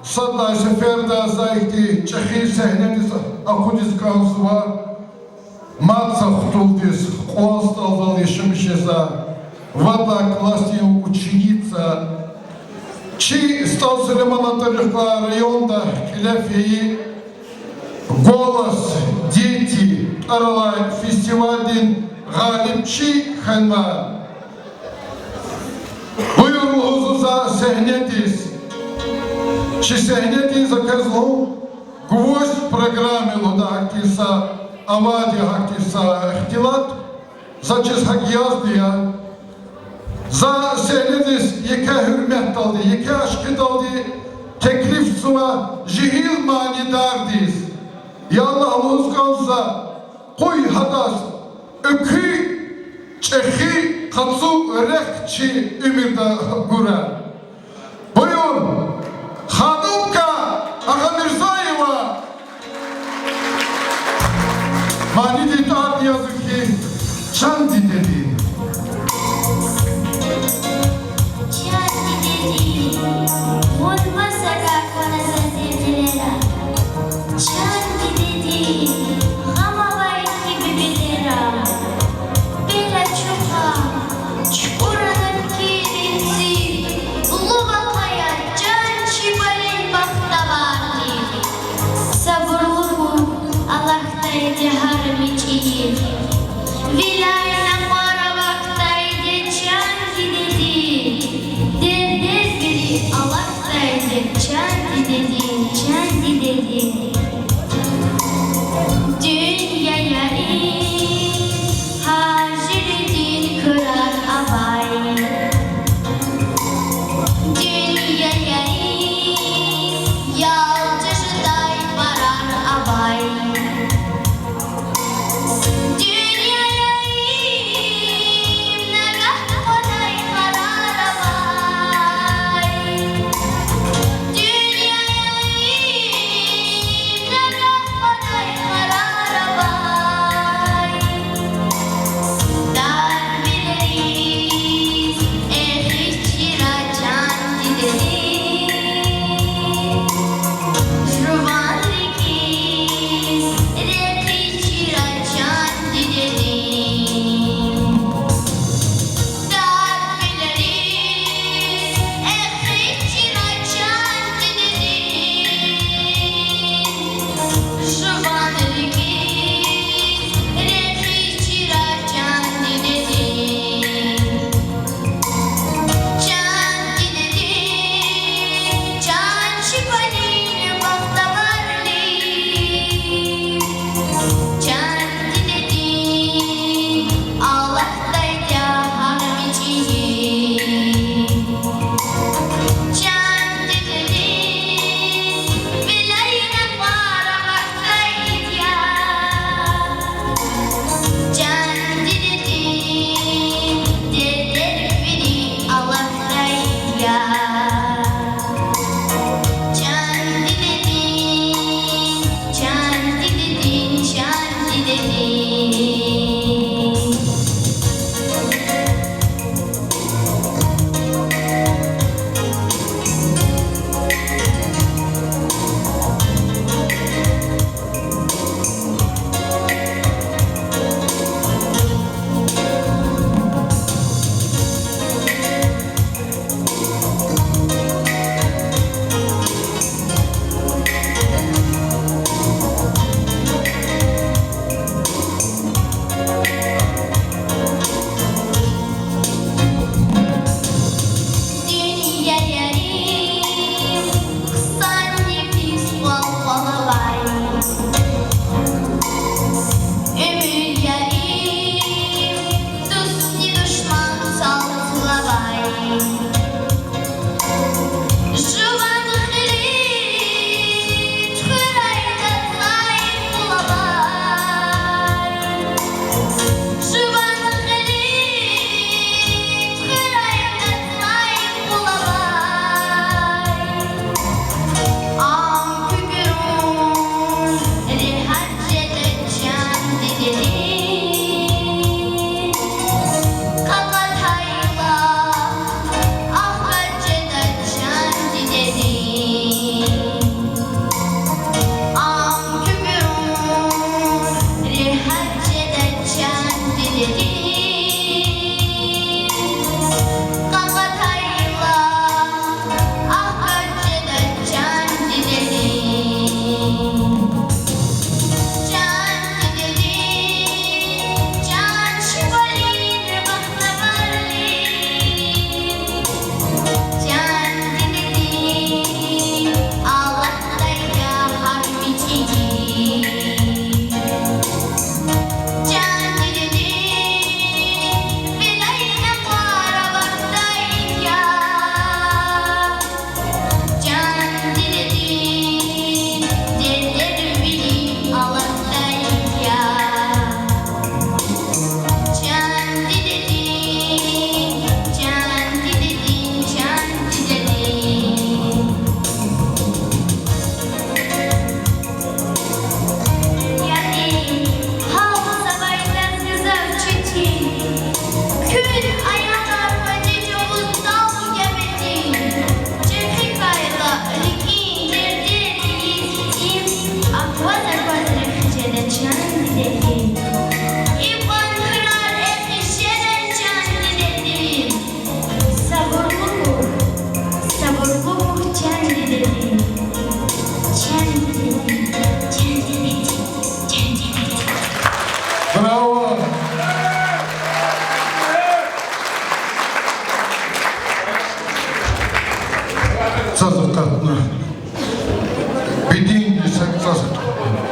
Sadla seferda zayıftı, çekhir sehnedis akudis kansuva, matsa хтулдис, qost alval yaşamışeza, vada классе ученица, чи стал Сулеймана районда Килефеи, голос, дети, Арлай, фестивалин, Галипчи, Ханма. Buyuruluğunuza sehnetiz. Чи sehnetiz заказло, гвоздь программило да актиса, авади актиса, ихтилат, за чиз hak yazdıya, za sehnetiz yeke hürmet daldı, yeke aşkı daldı, teklif suva, jihil manidardiz. Ya Allah luzganza, koy hadas, ökü, çehi, katsu, rekçi, ümirda gura. Buyur, Hanumka, Ağa Mirzayeva. Mani ditaat yazık ki, çandi dedi. Çandi dedi, olmasa da kanasa zedelera. Çandi dedi, ama bayit gibi bilera. Bela çuha, çukuranın kirinsi, luvakaya can çibalin baktavardi. Sabruru, Allah'taydı harmiçiyi. Vilayla mara vaktaydı çandi dedi. Der biri Allah'taydı çandi dedi, çandi dedi. Dünyaya hazır din kırar abay. Dünyaya yalçışday varar abay. Dünyaya nagah kolay varar abay. Dünyaya Цазыкатна. Бединни сак цазык.